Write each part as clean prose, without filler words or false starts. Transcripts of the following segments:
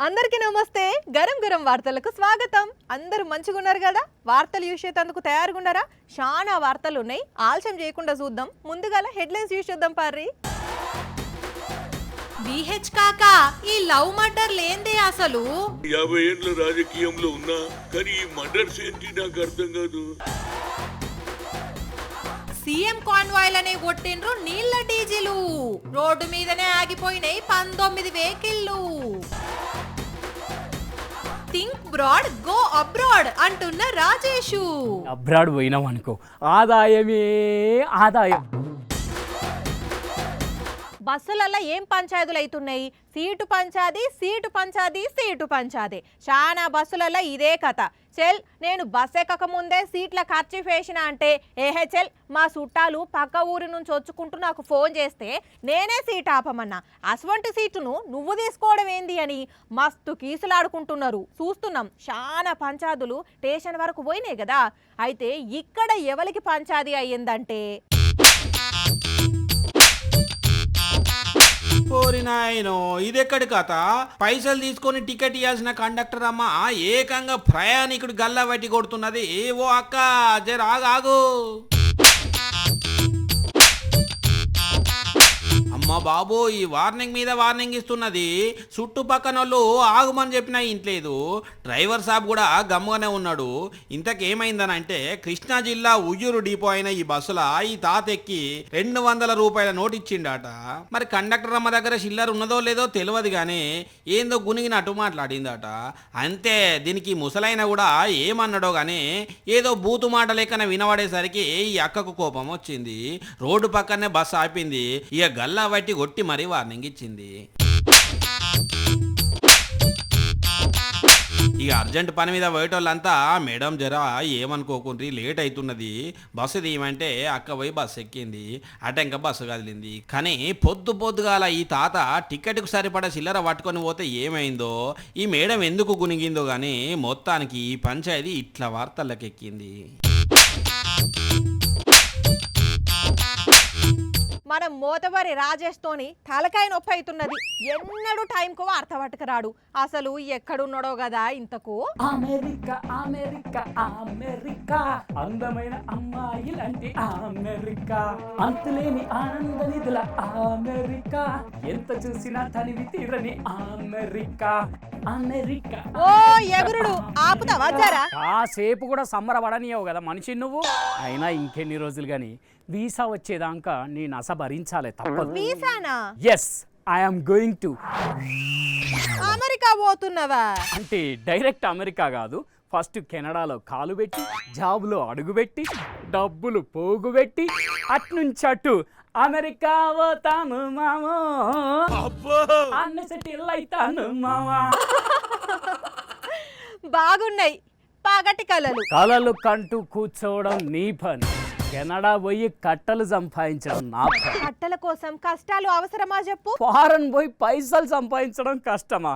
అందరికీ నమస్తే. గరం గరం వార్తలకు స్వాగతం. అందరూ మంచిగా ఉన్నారు కదా? వార్తలు చూసేందుకు తయారుగా ఉన్నారా? చాలా వార్తలు ఉన్నాయి, ఆలస్యం చేయకుండా చూద్దాం. ముందుగా హెడ్లైన్స్ చూసేద్దాం పార్రి. బిహెచ్ కాకా, ఈ లవ్ మర్డర్ లేందే అసలు 50 ఏళ్ళ రాజకీయంలో ఉన్నా కానీ ఈ మర్డర్స్ ఏంటి నాకు అర్థం కాదు. సీఎం కాన్వాయ్లనే కొట్టిండ్రు నీళ్ల డీజిలు. రోడ్డు మీదనే ఆగిపోయినాయి 19 వెహికల్లు. థింక్ బ్రాడ్ గో అబ్రాడ్ అంటున్న రాజేషు. అబ్రాడ్ పోయినాం అనుకో, ఆదాయమే ఆదాయం. బస్సులలో ఏం పంచాయతీలు అవుతున్నాయి? సీటు పంచాది, సీటు పంచాది, సీటు పంచాది. చాలా బస్సులలో ఇదే కథ. చెల్, నేను బస్ ఎక్కక ముందే సీట్ల ఖర్చు వేసిన అంటే ఏహెచ్ఎల్ మా చుట్టాలు పక్క ఊరి నుంచి వచ్చుకుంటూ నాకు ఫోన్ చేస్తే నేనే సీట్ ఆపమన్నా. అటువంటి సీటును నువ్వు తీసుకోవడం ఏంది అని మస్తు కీసులాడుకుంటున్నారు. చూస్తున్నాం, చాలా పంచాదులు స్టేషన్ వరకు పోయినాయి కదా. అయితే ఇక్కడ ఎవరికి పంచాది అయ్యిందంటే, పోరినాయనో ఇదెక్కడి కథ? పైసలు తీసుకొని టికెట్ ఇవ్వాల్సిన కండక్టర్ అమ్మ ఏకంగా ప్రయాణికుడు గల్లా బట్టి కొడుతున్నది. ఓ అక్క జర ఆగు. అమ్మ బాబు, ఈ వార్నింగ్ మీద వార్నింగ్ ఇస్తున్నది. చుట్టుపక్కనోళ్ళు ఆగుమని చెప్పినా ఇంట్లేదు. డ్రైవర్ సాబ్ కూడా గమ్ముగానే ఉన్నాడు. ఇంతకేమైందనంటే, కృష్ణా జిల్లా ఉయ్యూరు డిపో అయిన ఈ బస్సుల ఈ తాత ఎక్కి 200 రూపాయల నోట్ ఇచ్చిండట. మరి కండక్టర్ అమ్మ దగ్గర చిల్లర ఉన్నదో లేదో తెలియదు కానీ ఏందో గునిగినట్టు మాట్లాడిందట. అంతే, దీనికి ముసలైన కూడా ఏమన్నాడో కానీ ఏదో బూతు మాట లెక్కన వినబడేసరికి ఈ అక్కకు కోపం వచ్చింది. రోడ్డు పక్కనే బస్సు ఆపింది. ఇక గల్లా బట్టి కొట్టి మరీ వార్నింగ్ ఇచ్చింది. ఇక అర్జెంట్ పని మీద పోయేటోళ్ళంతా మేడం జరా ఏమనుకోకుండ్రి, లేట్ అవుతున్నది, బస్సు తీయమంటే అక్క పోయి బస్సు ఎక్కింది. అటెంక బస్సు కదిలింది. కానీ పొద్దుగాల ఈ తాత టికెట్కు సరిపడా చిల్లర పట్టుకొని పోతే ఏమైందో, ఈ మేడం ఎందుకు గునిగిందో కానీ మొత్తానికి ఈ పంచాయతీ ఇట్లా వార్తల్లోకి ఎక్కింది. మనం మోతబరి రాజేష్ తోని తలకాయ నొప్పి అవుతున్నది. ఎన్నడూ టైంకు వార్త పట్టుకురాడు. అసలు ఎక్కడున్నాడో కదా ఇంతకు. అమెరికా అమెరికా అమెరికా, అందమైన అమ్మాయిలంటే అమెరికా, అంతులేని ఆనంద నిధుల అమెరికా, ఎంత చూసినా తనివి తీరని అమెరికా అమెరికా. ఓ ఎగురుడు ఆపుతావా జరా? కాసేపు కూడా సంబరపడనియవు కదా మనిషి నువ్వు. అయినా ఇంకెన్ని రోజులు గాని వీసా వచ్చేదాకా నీ నస భరించాలే, తప్పదు. వీసానా? Yes, I'm going to. America పోతున్నావా? అంటే డైరెక్ట్ అమెరికా కాదు, ఫస్ట్ కెనడాలో కాలు పెట్టి, జాబ్లో అడుగుపెట్టి, డబ్బులు పోగుపెట్టి, అట్నుంచి అటు అమెరికా పోతాను మామో, అన్న సెటిల్ అయితాను మామా. బాగున్నాయి పగటి కలలు. కలలు కంటూ కూర్చోవడం నీ పని, కెనడా పోయి కట్టలు సంపాదించడం నా పని. కట్టల కోసం కష్టాలు అవసరమా చెప్పు? ఫారెన్ పోయి పైసలు సంపాదించడం కష్టమా?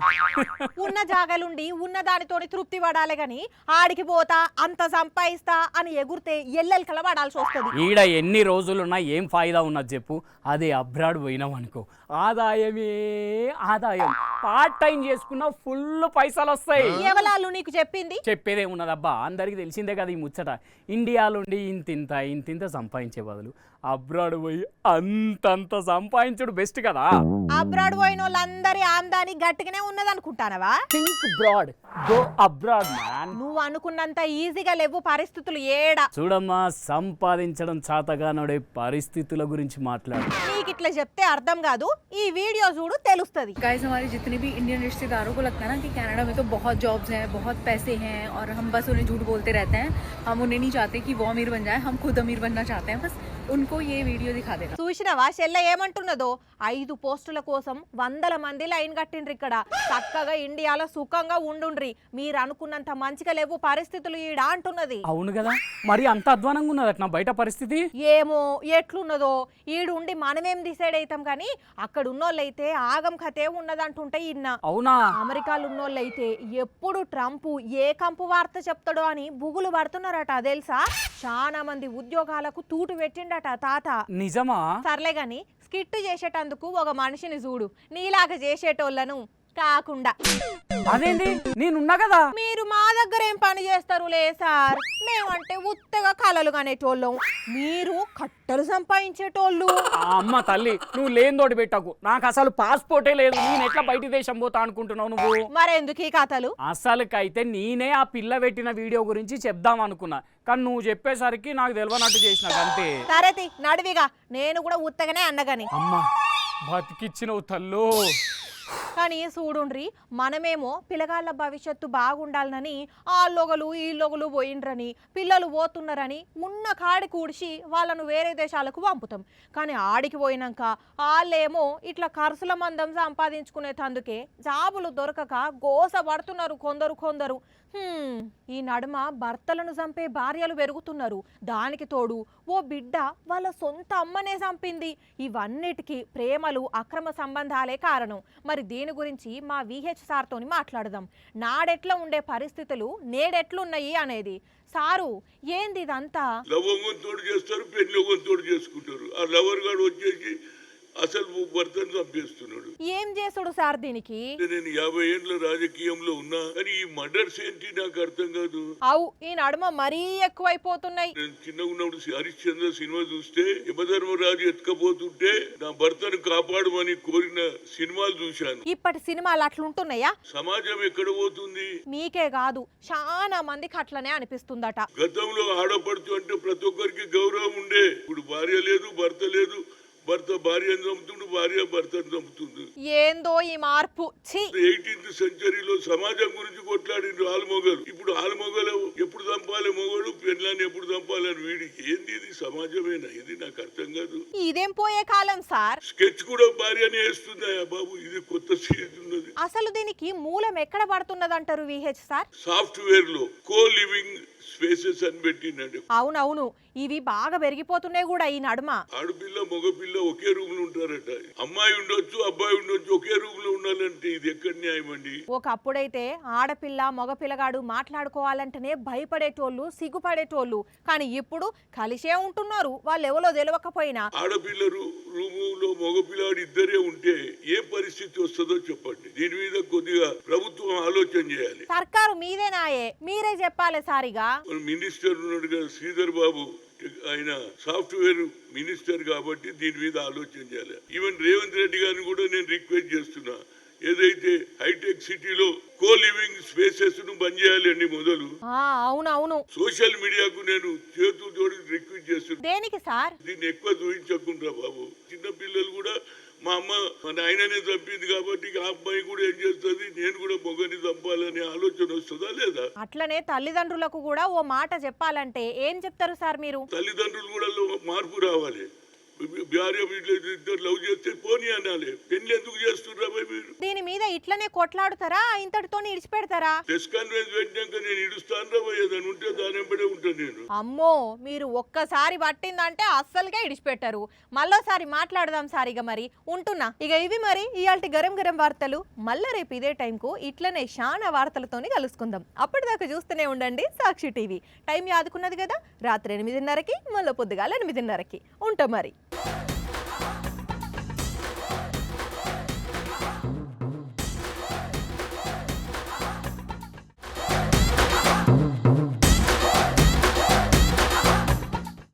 ఉన్న జాగలుండి ఉన్న దానితోని తృప్తి పడాలి గాని ఆడికి పోతా అంత సంపాదిస్తా అని ఎగురితే ఎల్లెలు కలబడాల్సి వస్తుంది. ఈడ ఎన్ని రోజులున్నా ఏం ఫాయిదా ఉన్నది చెప్పు? అదే అబ్రాడ్ పోయినాం అనుకో, ఆదాయమే ఆదాయం. పార్ట్ టైం చేసుకున్నా ఫుల్ పైసలు వస్తాయి. ఎవలాలు నీకు చెప్పింది? చెప్పేదే ఉన్నదబ్బా, అందరికి తెలిసిందే కదా ఈ ముచ్చట. ఇండియాలోండి ఇంతింత సంపాదించే బదులు అబ్రాడ్ పోయి అంతంత సంపాదించడు బెస్ట్ కదా. అబ్రాడ్ పోయిన వాళ్ళందరి ఆమ్దాని గట్టిగానే ఉన్నది అనుకుంటానవా? Think broad go abroad man. నువ్వు అనుకున్నంత ఈజీగా లేవు పరిస్థితులు ఏడా. చూడమ్మా, సంపాదించడం చాతగానోడే పరిస్థితుల గురించి మాట్లాడు. నీకు ఇట్లా చెప్తే అర్థం కాదు, ఈ వీడియో చూడు తెలుస్తుంది. गाइस, हमारे जितने भी इंडियन रिश्तेदारों को लगता है ना कि कनाडा में तो बहुत जॉब्स हैं, बहुत पैसे हैं और हम बस उन्हें झूठ बोलते रहते हैं. हम उन्हें नहीं चाहते कि वो अमीर बन जाए, हम खुद अमीर बनना चाहते हैं. बस उनको ये वीडियो दिखा देना. చూసినవా చెల్ల ఏమంటున్నదో? 5 పోస్టుల కోసం 100 మంది లైన్ కట్టిండ్రు. ఇక్కడ చక్కగా ఇండియాలో సుఖంగా ఉండుండ్రి, మీరు అనుకున్నంత మంచిగా లేవు పరిస్థితులు ఈడ అంటున్నది. అవును కదా, మరి అంత అధ్వానంగా ఉన్నదట నా బయట పరిస్థితి. ఏమో ఎట్లున్నదో, ఈడుండి మనమేం డిసైడ్ అవుతాం కానీ అక్కడ ఉన్నోళ్ళైతే ఆగం కథే ఉన్నదంటుంటే ఇన్నా. అవునా? అమెరికాలో ఉన్నోళ్ళైతే ఎప్పుడు ట్రంప్ ఏ కంపు వార్త చెప్తాడో అని బుగులు పడుతున్నారట తెలుసా. చాలా మంది ఉద్యోగాలకు తూటు పెట్టిండట తాత. నిజమా? సర్లే గాని స్కిట్ చేసేటందుకు ఒక మనిషిని చూడు, నీలాగా చేసేటోళ్లను కాకుండా. అదేంది నేనున్నా కదా. మీరు మా దగ్గర ఏం పని చేస్తారు లే సార్, మేమంటే ఉత్తగా కలలు కనేటోళ్ళం, మీరు కట్టలు సంపాదించేటోళ్ళు. ఆ అమ్మ తల్లి నువ్వు లేనిదోటి పెట్టకు, నాకు అసలు పాస్పోర్టే లేదు, నేను ఎట్లా బయట దేశం పోతా అనుకుంటున్నావు నువ్వు? మరెందుకు ఈ కథలు? అసలుకైతే నేనే ఆ పిల్ల పెట్టిన వీడియో గురించి చెప్దాం అనుకున్నా, కానీ నువ్వు చెప్పేసరికి నాకు తెలియనట్టు చేసిన అంతే. సరే నడివిగా, నేను కూడా ఉత్తగానే అన్నగాని. అమ్మ బతికిచ్చినవు తల్లు. కానీ చూడుండ్రి, మనమేమో పిల్లగాళ్ళ భవిష్యత్తు బాగుండాలని ఆళ్ళొగలు ఈళ్ళొగలు పోయిండ్రని, పిల్లలు పోతున్నారని ఉన్న కాడి కూడిచి వాళ్ళను వేరే దేశాలకు పంపుతాం. కానీ ఆడికి పోయినాక వాళ్ళేమో ఇట్లా ఖర్చుల మందం సంపాదించుకునేటందుకే జాబులు దొరకక గోస పడుతున్నారు కొందరు. ఈ నడుమ భర్తలను చంపే భార్యలు పెరుగుతున్నారు. దానికి తోడు ఓ బిడ్డ వాళ్ళ సొంత అమ్మనే చంపింది. ఇవన్నిటికీ ప్రేమలు, అక్రమ సంబంధాలే కారణం. మరి దీని గురించి మా విహెచ్ సార్తోని మాట్లాడదాం. నాడెట్లా ఉండే పరిస్థితులు నేడెట్లున్నాయి అనేది. సారు ఏంది ఇదంతా? లవంగంతోడు చేస్తారు, పెళ్ళవంతోడు చేసుకుంటారు. ఆ లవర్ గాడు వచ్చేసి అసలు భర్తను చంపేస్తున్నాడు. ఏం చేసుడు సార్ దీనికి? నేను 50 ఏళ్ళ రాజకీయంలో ఉన్నా, కానీ ఈ మర్డర్స్ ఏంటి నాకు అర్థం కాదు. అవు ఈ నడుమ మరీ ఎక్కువైపోతున్నాయి. నేను చిన్నగా ఉన్నప్పుడు హరిశ్చంద్ర సినిమా చూస్తే యమధర్మరాజు ఎత్తుకపోతుంటే నా భర్తను కాపాడమని కోరిన సినిమాలు చూశాను. ఇప్పటి సినిమాలు అట్లుంటున్నాయా? సమాజం ఎక్కడ పోతుంది? మీకే కాదు, చాలా మందికి అట్లనే అనిపిస్తుందట. గతంలో ఆడపడుచు అంటే ప్రతి ఒక్కరికి గౌరవం ఉండే, ఇప్పుడు భార్య లేదు, భర్త లేదు. భర్త భార్యను చంపుతుండు, భార్య భర్తను చంపుతుంది. ఏందో ఈ మార్పు. 18th సెంచరీలో సమాజం గురించి కొట్లాడిండ్రు ఆల్మొగలు. ఇప్పుడు ఆల్మొగలు ఎప్పుడు చంపాలి మొగడు, పెళ్ళాన్ని ఎప్పుడు చంపాలని వీడికి ఏంది? ఇది సమాజమేనా? ఇది నాకు అర్థం కాదు. ఇదేం పోయే కాలం సార్. స్కెచ్ కూడా భార్యనే వేస్తున్నాయా బాబు? ఇది కొత్త సిరీస్ ఉన్నది. అసలు దీనికి మూలం ఎక్కడ పడుతున్నదంటారు విహెచ్ సార్? సాఫ్ట్వేర్ లో కో లివింగ్ స్పేసెస్ అని పెట్టినాడు. అవునవును, ఇవి బాగా పెరిగిపోతున్నాయి కూడా ఈ నడుమ. ఆడపిల్ల మగపిల్ల ఒకే రూమ్ లో ఉంటారట. అమ్మాయి ఉండొచ్చు, అబ్బాయి ఉండొచ్చు, ఒకే రూమ్ లో ఉండాలంటే ఇది ఎక్కడ న్యాయం అండి? ఒకప్పుడైతే ఆడపిల్ల మగపిల్లగాడు మాట్లాడుకోవాలంటేనే భయపడేటోళ్ళు, సిగ్గుపడేటోళ్ళు. కానీ ఇప్పుడు కలిసే ఉంటున్నారు, వాళ్ళు ఎవరో తెలియకపోయినా. ఆడపిల్ల రూము లో మగపిల్లాడు ఇద్దరే ఉంటే ఏ పరిస్థితి వస్తుందో చెప్పండి. దీని మీద కొద్దిగా ప్రభుత్వం ఆలోచన చేయాలి. సర్కారు మీదేనాయే, మీరే చెప్పాలి సారిగా. మినిస్టర్ ఉన్నాడు కదా శ్రీధర్ బాబు, ఆయన సాఫ్ట్వేర్ మినిస్టర్ కాబట్టి దీని మీద ఆలోచన చేయాలి. ఈవెన్ రేవంత్ రెడ్డి గారిని కూడా నేను రిక్వెస్ట్ చేస్తున్నా, ఏదైతే హైటెక్ సిటీలో కో లివింగ్ స్పేసెస్ ను బంద్ చేయాలండి మొదలు. అవునవును, సోషల్ మీడియాకు నేను చేతులతో రిక్వెస్ట్ చేస్తున్నా. దేనికి సార్? దీన్ని ఎక్కువ చూపించకుండా బాబు. చిన్న పిల్లలు కూడా మా అమ్మ మా నాయననే చంపింది కాబట్టి ఆ అమ్మాయి కూడా ఏం చేస్తుంది, నేను కూడా మొగని చంపాలనే ఆలోచన వస్తుందా లేదా? అట్లనే తల్లిదండ్రులకు కూడా ఓ మాట చెప్పాలంటే ఏం చెప్తారు సార్ మీరు? తల్లిదండ్రులు కూడా మార్పు రావాలి. భార్య ఇద్దరు లవ్ చేస్తే పోనీ అనాలి. పెళ్లి ఎందుకు చేస్తున్నా మీరు? దీని మీద ఇట్లనే కొట్లాడుతారా, ఇంతటితో ఇడిచిపెడతారా? ప్రెస్ కాన్ఫరెన్స్ పెట్టినాక నేను ఇడుస్తాను రాబోయేదని ఉంటే దాని వెంబడే ఉంటాను నేను. అమ్మో, మీరు ఒక్కసారి పట్టిందంటే అస్సలుగా ఇడిచిపెట్టారు. మళ్ళోసారి మాట్లాడదాం సార్. ఇక మరి ఉంటున్నా. ఇక ఇవి మరి ఇయాల్టి గరం గరం వార్తలు. మళ్ళా రేపు ఇదే టైంకు ఇట్లనే చాలా వార్తలతోని కలుసుకుందాం. అప్పటిదాకా చూస్తూనే ఉండండి సాక్షి టీవీ. టైం యాదుకున్నది కదా, రాత్రి 8:30కి, మళ్ళీ పొద్దుగాల 8:30కి ఉంటాం మరి.